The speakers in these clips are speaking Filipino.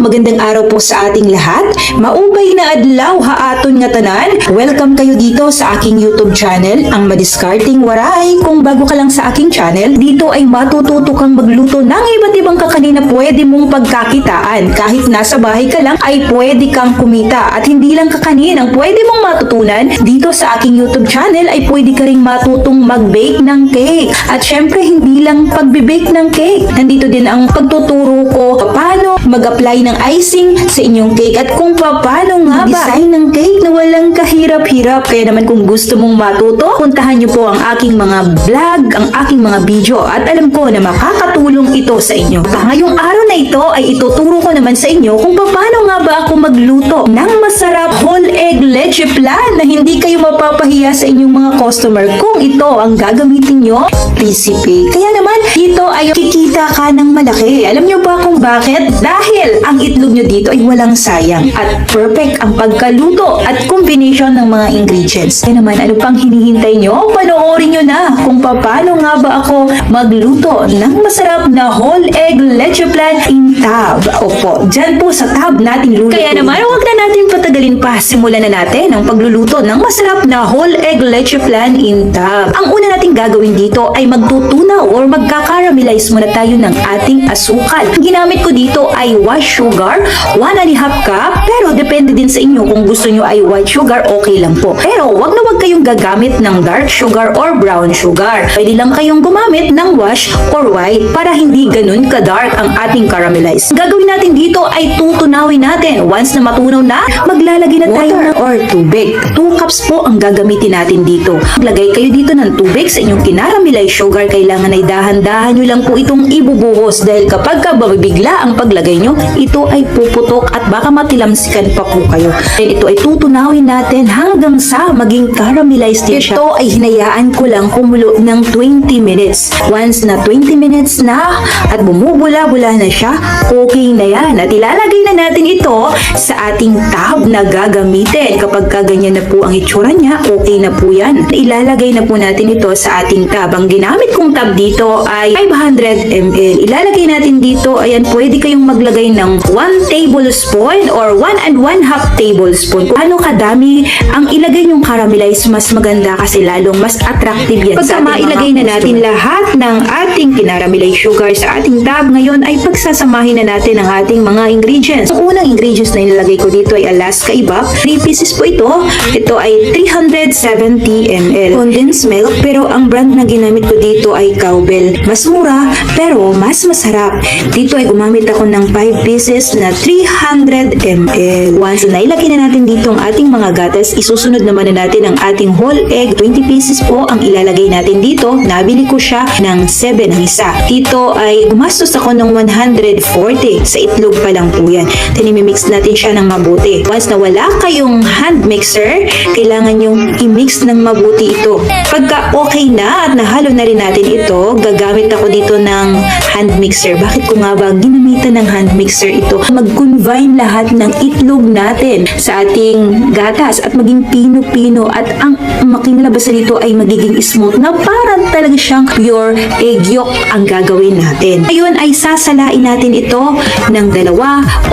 magandang araw po sa ating lahat. Maubay na adlaw haaton nga tanan. Welcome kayo dito sa aking YouTube channel, ang Madiskarting Waray. Kung bago ka lang sa aking channel, dito ay matututo kang magluto ng iba't ibang kakanin na pwede mong pagkakitaan. Kahit nasa bahay ka lang ay pwede kang kumita. At hindi lang kakanin ang pwede mong matutunan, dito sa aking YouTube channel ay pwede ka ring matutong mag-bake ng cake. At syempre hindi lang pagbe-bake ng cake. Nandito din ang pagtuturo ko paano mag-apply ng icing sa inyong cake at kung paano nga ba design ng cake na walang kahirap-hirap. Kaya naman kung gusto mong matuto, puntahan niyo po ang aking mga vlog, ang aking mga video at alam ko na makakatulong ito sa inyo. Ngayong araw na ito ay ituturo ko naman sa inyo kung paano nga ba ako magluto ng masarap whole egg leche flan na hindi kayo mapapahiya sa inyong mga customer kung ito ang gagamitin nyo recipe. Kaya naman dito ay kikita ka ng malaki. Alam nyo ba kung bakit? Dahil ang itlog nyo dito ay walang sayang at perfect ang pagkaluto at combination ng mga ingredients. Kaya naman, ano pang hinihintay nyo? Panoorin nyo na kung paano nga ba ako magluto ng masarap na whole egg leche flan in tub. Opo, dyan po sa tub natin luluto. Kaya naman, huwag na natin patagalin pa. Simulan na natin ang pagluluto ng masarap na whole egg leche flan in tub. Ang una nating gagawin dito ay magtutunaw or magkakaramelize muna tayo ng ating asukal. Ang ginamit ko dito ay white sugar, 1.5 cup, pero depende din sa inyo kung gusto nyo ay white sugar, okay lang po. Pero wag na wag kayong gagamit ng dark sugar or brown sugar. Pwede lang kayong gumamit ng wash or white para hindi ganun ka-dark ang ating caramelize. Ang gagawin natin dito ay tutunawin natin. Once na matunaw na, maglalagay na tayo ng or tubig. 2 cups po ang gagamitin natin dito. Maglagay kayo dito ng tubig sa inyong kinaramelize sugar. Kailangan ay dahan-dahan nyo lang po itong ibubuhos dahil kapag bigla ang paglagay nyo, ito ay puputok at baka matilamsikan pa po kayo. Then ito ay tutunawin natin hanggang sa maging caramelized din siya. Ito ay hinayaan ko lang kumulo ng 20 minutes. Once na 20 minutes na at bumubula-bula na siya, okay na yan. At ilalagay na natin ito sa ating tub na gagamitin. Kapag kaganyan na po ang itsura niya, okay na po yan. Ilalagay na po natin ito sa ating tub. Ang ginamit kong tub dito ay 500 ml. Ilalagay natin dito, ayan, pwede kayong maglagay ng 1 tablespoon or 1 1/2 tablespoon. Kung ano kadami ang ilagay yung caramelize, mas maganda kasi lalong mas attractive yan. Pagka mailagay na natin lahat ng ating kinaramelize sugar sa ating tub, ngayon ay pagsasamahin na natin ang ating mga ingredients. Ang unang ingredients na ilalagay ko dito ay Alaska Ibap. 3 pieces po ito. Ito ay 370 ml. Condensed milk, pero ang brand na ginamit ko dito ay Cowbell. Mas mura, pero mas masarap. Dito ay gumamit ako ng 5 pieces na 300 ml. Once na ilagay na natin dito ang ating mga gatas, isusunod naman na natin ang ating whole egg. 20 pieces po ang ilalagay natin dito. Nabili ko siya ng 7 ang isa. Dito ay gumastos ako ng 140. Sa itlog pa lang po yan. Then imimix natin siya ng mabuti. Once na wala kayong hand mixer, kailangan yung i-mix ng mabuti ito. Pagka okay na at nahalo na rin natin ito, gagamit ako dito ng hand mixer. Bakit ko nga ba ginamitan ng hand mixer ito? Mag-combine lahat ng itlog natin sa ating gatas at maging pino-pino at ang makinalabas dito ay magiging smooth na parang talaga siyang pure egg yolk ang gagawin natin. Ngayon ay sasalain natin ito ng 2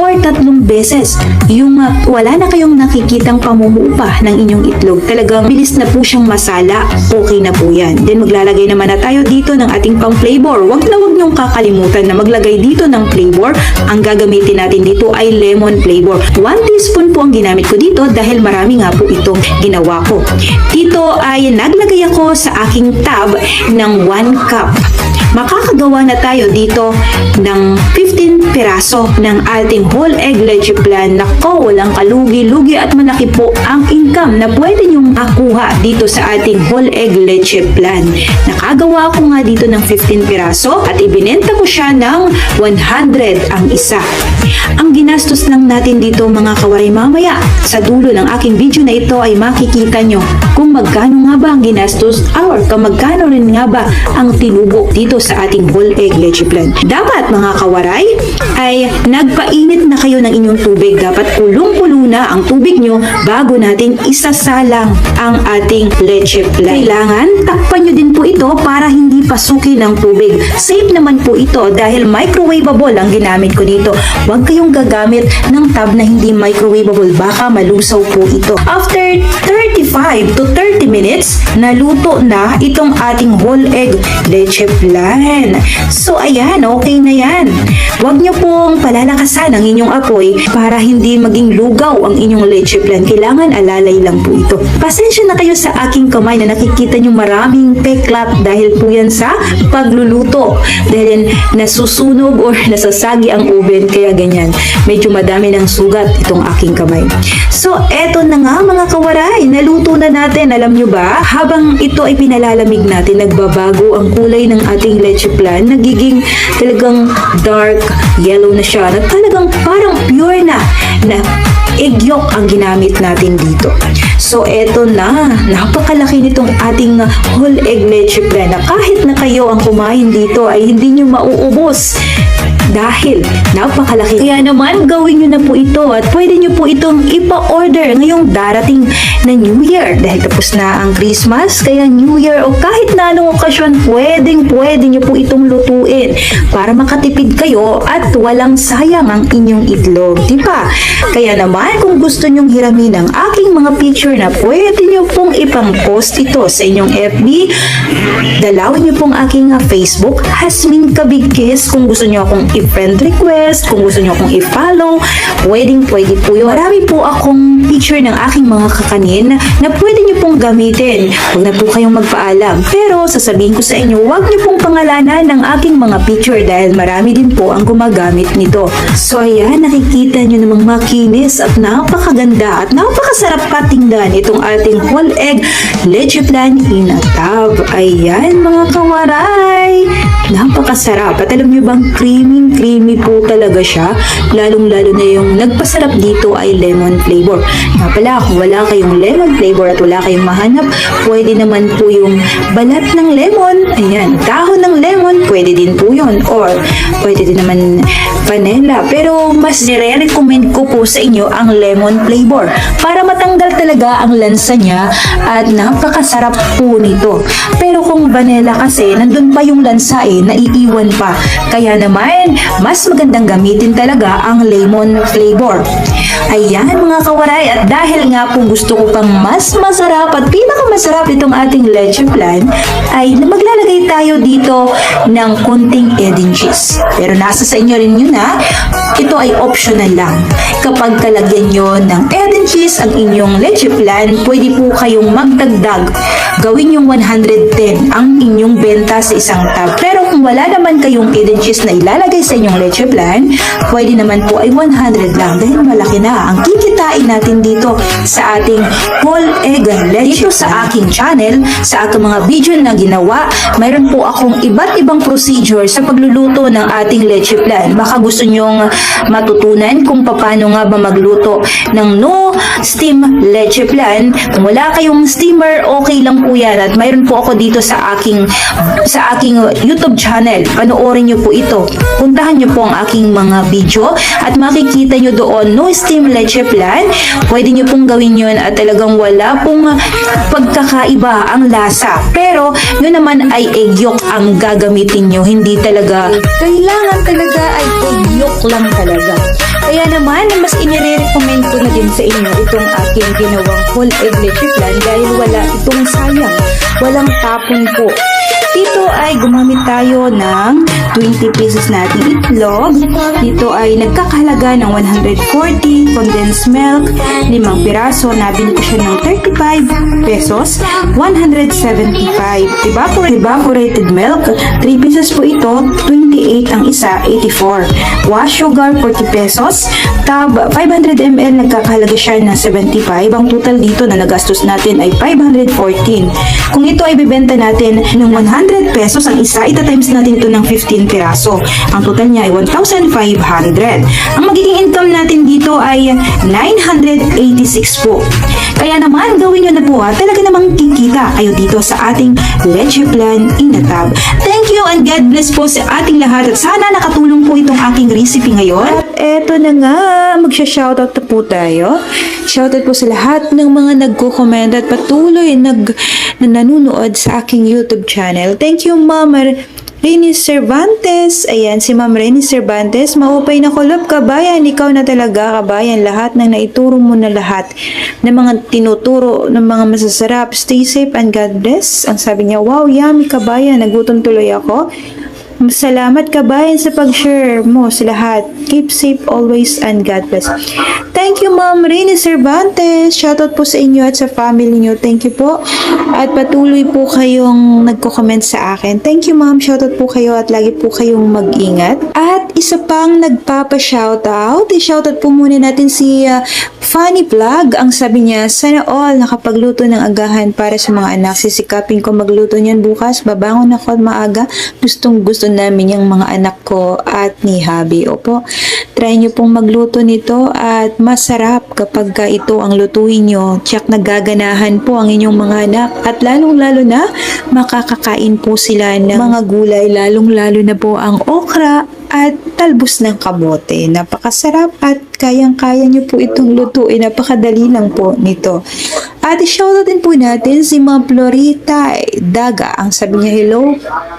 or 3 beses. Yung wala na kayong nakikitang pamumupa ng inyong itlog. Talagang bilis na po siyang masala. Okay na po yan. Then maglalagay naman na tayo dito ng ating pang flavor. Wag niyong kakalimutan na maglagay dito ng flavor. Ang gagamitin natin dito ay lemon flavor. 1 teaspoon po ang ginamit ko dito dahil marami nga po itong ginawa ko. Dito ay naglagay ako sa aking tub ng 1 cup. Makakagawa na tayo dito ng 15 piraso ng ating whole egg leche flan. Nako, walang kalugi-lugi at malaki po ang income na pwede nyong makuha dito sa ating whole egg leche flan. Nakagawa ko nga dito ng 15 piraso at ibinenta ko siya ng 100 ang isa. Ang ginastos lang natin dito mga kawaray, mamaya sa dulo ng aking video na ito ay makikita nyo kung magkano nga ba ang ginastos or kung magkano rin nga ba ang tinubo dito dito sa ating whole egg leche plan. Dapat mga kawaray ay nagpainit na kayo ng inyong tubig. Dapat kulong-kulo na ang tubig nyo bago natin isasalang ang ating leche plan. Kailangan takpan nyo din po ito para hindi pasukin ng tubig. Safe naman po ito dahil microwavable ang ginamit ko dito. Huwag kayong gagamit ng tab na hindi microwavable, baka malusaw po ito. After 35 to 30 minutes, naluto na itong ating whole egg leche plan. So ayan, okay na yan. Huwag nyo pong palalakasan ang inyong apoy para hindi maging lugaw ang inyong leche plan. Kailangan alalay lang po ito. Pasensya na kayo sa aking kamay na nakikita nyo maraming peklat dahil po yan sa pagluluto. Dahil nasusunog or nasasagi ang oven, kaya ganyan. Medyo madami ng sugat itong aking kamay. So eto na nga mga kawaray, naluto na natin. Alam nyo ba, habang ito ay pinalalamig natin, nagbabago ang kulay ng ating leche plan. Nagiging talagang dark yellow na siya. Talagang parang pure na egg yolk ang ginamit natin dito. So eto na, napakalaki nitong ating whole egg leche plan na kahit na kayo ang kumain dito ay hindi nyo mauubos dahil napakalaki. Kaya naman gawin nyo na po ito at pwede nyo po itong ipa-order ngayong darating na New Year dahil tapos na ang Christmas, kaya New Year o kahit na anong okasyon, pwede nyo po itong lutuin para makatipid kayo at walang sayang ang inyong itlog, diba? Kaya naman kung gusto nyong hiramin ang aking mga picture na pwede nyo pong ipang-post ito sa inyong FB, dalawin nyo pong aking Facebook, Hasmin Kabigkis. Kung gusto nyo akong i-friend request, kung gusto nyo akong i-follow, pwede po yun. Marami po akong picture ng aking mga kakanin na pwede nyo pong gamitin. Huwag na po kayong magpaalam. Pero sasabihin ko sa inyo, huwag nyo pong pangalanan ng aking mga picture dahil marami din po ang gumagamit nito. So ayan, nakikita nyo namang makinis at napakaganda at napakasarap patinggan itong ating whole egg leche plan in a tub. Ayan mga kawaray, napakasarap. At alam nyo bang creamy po talaga siya. Lalong-lalo na yung nagpasarap dito ay lemon flavor. Nga pala, kung wala kayong lemon flavor at wala kayong mahanap, pwede naman po yung balat ng lemon. Ayan, dahon ng lemon, pwede din po yun. Or, pwede din naman vanilla. Pero, mas nire-recommend ko po sa inyo ang lemon flavor para matanggal talaga ang lansa niya at napakasarap po nito. Pero kung vanilla kasi, nandun pa yung lansa naiiwan pa. Kaya naman, mas magandang gamitin talaga ang lemon flavor. Ayan mga kawaray, at dahil nga po gusto ko pang mas masarap at pinakamasarap itong ating leche plan, ay maglalagay tayo dito ng konting Edin cheese. Pero nasa sa inyo rin yun ito ay optional lang. Kapag kalagyan nyo ng Edin cheese ang inyong leche plan, pwede po kayong magdagdag. Gawin yung 110 ang inyong benta sa isang tub. Pero kung wala naman kayong Edin cheese na ilalagay sa inyong leche plan, pwede naman po ay 100 lang dahil malaki na ang kikitain natin dito sa ating whole egg leche. Dito sa aking channel, sa aking mga video na ginawa, mayroon po akong iba't ibang procedure sa pagluluto ng ating leche plan. Baka gusto nyong matutunan kung paano nga ba magluto ng no steam leche plan. Kung wala kayong steamer, okay lang po yan. At mayroon po ako dito sa aking YouTube channel. Panoorin nyo po ito. Puntahan nyo po ang aking mga video at makikita nyo doon no steam leche plan. Pwede nyo pong gawin yun at talagang wala pong pagkakaiba ang lasa. Pero yun naman ay egg yolk ang gagamitin nyo. Hindi talaga kailangan talaga ay egg yolk lang talaga. Kaya naman, mas inire-recommend ko na din sa inyo itong aking ginawang whole egg leche plan dahil wala itong sayang. Walang tapon po. Dito ay gumamit tayo ng 20 pieces nating itlog. Dito ay nagkakahalaga ng 140 condensed milk, 5 piraso, nabili ko siya ng 35 pesos, 175 evaporated milk, 3 pieces po ito, 28 ang isa, 84. Wash sugar, 40 pesos, tab 500 ml, nagkakahalaga siya ng 75. Ang total dito na nagastos natin ay 514. Kung ito ay bibenta natin ng 100 pesos ang isa, ita-times natin ito ng 15 piraso. Ang total niya ay 1,500. Ang magiging income natin dito ay 986 po. Kaya naman, gawin nyo na po talaga namang kikita kayo dito sa ating leche plan in a tub. Thank you you and God bless po sa ating lahat at sana nakatulong po itong aking recipe ngayon. At eto na nga, magsha-shoutout na po tayo. Shoutout po sa lahat ng mga nagko-comment at patuloy na nanonood sa aking YouTube channel. Thank you, Ma'am Reni Cervantes. Ayan, si Ma'am Reni Cervantes. Maupay na kulob, kabayan. Ikaw na talaga, kabayan. Lahat ng naituro mo na lahat ng mga tinuturo ng mga masasarap. Stay safe and God bless. Ang sabi niya, wow, yummy, kabayan. Nagutom tuloy ako. Salamat, kabayan, sa pag-share mo sa lahat. Keep safe always and God bless. Thank you, Ma'am Reni Cervantes. Shoutout po sa inyo at sa family niyo. Thank you po. At patuloy po kayong nagko-comment sa akin. Thank you, Ma'am. Shoutout po kayo at lagi po kayong mag-ingat. At isa pang nagpapa-shoutout. I-shoutout po muna natin si Funny Vlog. Ang sabi niya, sana all nakapagluto ng agahan para sa mga anak. Sisikapin ko magluto niyan bukas. Babangon ako at maaga. Gusto namin yung mga anak ko at ni Habi. Opo, try nyo pong magluto nito at masarap kapag ito ang lutuin nyo. Tiyak nagaganahan po ang inyong mga anak at lalong-lalo na makakakain po sila ng mga gulay, lalong-lalo na po ang okra at talbos ng kamote. Napakasarap at kayang-kaya nyo po itong lutuin. Napakadali lang po nito. At i-shoutout din po natin si Ma'am Florita Daga. Ang sabi niya, hello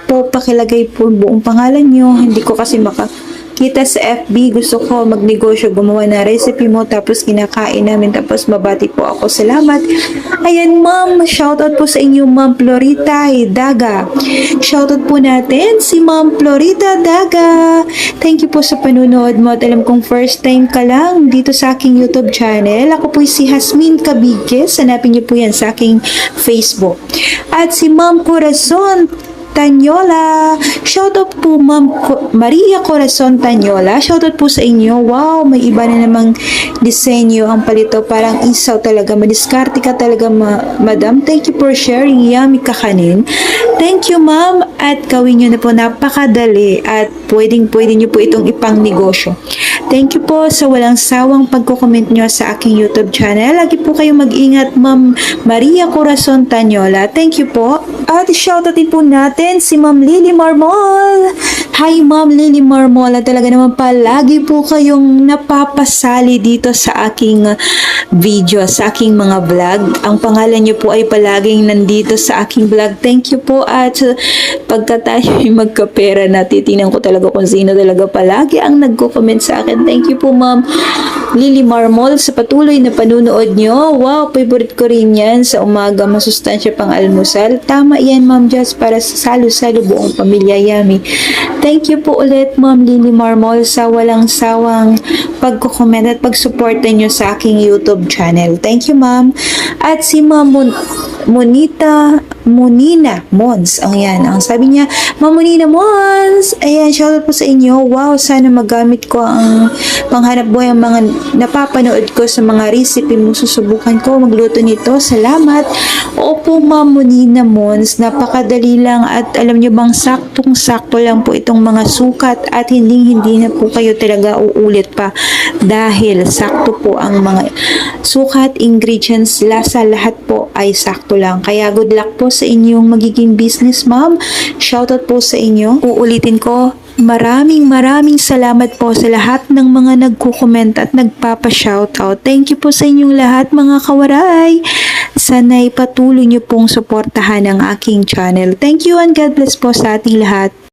po, pakilagay po buong pangalan nyo. Hindi ko kasi makakita sa FB. Gusto ko magnegosyo, gumawa na recipe mo, tapos kinakain namin, tapos mabati po ako. Salamat. Ayan, Ma'am. Shoutout po sa inyo, Ma'am Florita Daga. Shoutout po natin si Ma'am Florita Daga. Thank you po sa panunood mo. At alam kong first time ka lang dito sa aking YouTube channel. Ako po si Hasmin Cabigues. Hanapin niyo po yan sa aking Facebook. At si Ma'am Corazon Tanyola. Shoutout po Ma'am Maria Corazon Tanyola. Shoutout po sa inyo. Wow, may iba na namang disenyo ang palito. Parang isaw talaga. Madiskarte ka talaga, madam. Thank you for sharing. Yummy kakanin. Thank you, ma'am. At gawin nyo na po, napakadali. At pwedeng nyo po itong ipang negosyo. Thank you po sa walang sawang pagko-comment nyo sa aking YouTube channel. Lagi po kayong mag-ingat, Ma'am Maria Corazon Tanyola. Thank you po. At shoutoutin po natin si Ma'am Lily Marmol. Hi, Ma'am Lily Marmol. At talaga naman palagi po kayong napapasali dito sa aking video, sa aking mga vlog. Ang pangalan nyo po ay palaging nandito sa aking vlog. Thank you po. At pagka tayo ay magkapera na, titingnan ko talaga kung sino talaga palagi ang nagko-comment sa akin. Thank you po, Ma'am Lily Marmol, sa patuloy na panunood nyo. Wow, favorite ko rin yan sa umaga. Masustansya pang almusal. Tama yan, Ma'am Jess, para sa salo-salo buong pamilya. Yummy. Thank you po ulit, Ma'am Lily Marmol, sa walang sawang pagko-comment at pagsuporta nyo sa aking YouTube channel. Thank you, Ma'am. At si Ma'am Monina Mons. Ang yan. Ang sabi niya, Ma'am Monina Mons. Ayan, shoutout po sa inyo. Wow, sana magamit ko ang panghanap buhay ang mga napapanood ko sa mga recipe mo. Susubukan ko magluto nito. Salamat. Opo, Ma'am Monina Mons. Napakadali lang at alam niyo bang saktong-sakto lang po itong mga sukat at hindi na po kayo talaga uulit pa dahil sakto po ang mga sukat, ingredients, lasa, lahat po ay sakto lang. Kaya good luck po sa inyong magiging business, ma'am. Shoutout po sa inyo. Uulitin ko, maraming salamat po sa lahat ng mga nagko-comment at nagpapa-shoutout. Thank you po sa inyong lahat, mga kawaray. Sana'y patuloy niyo pong suportahan ang aking channel. Thank you and God bless po sa ating lahat.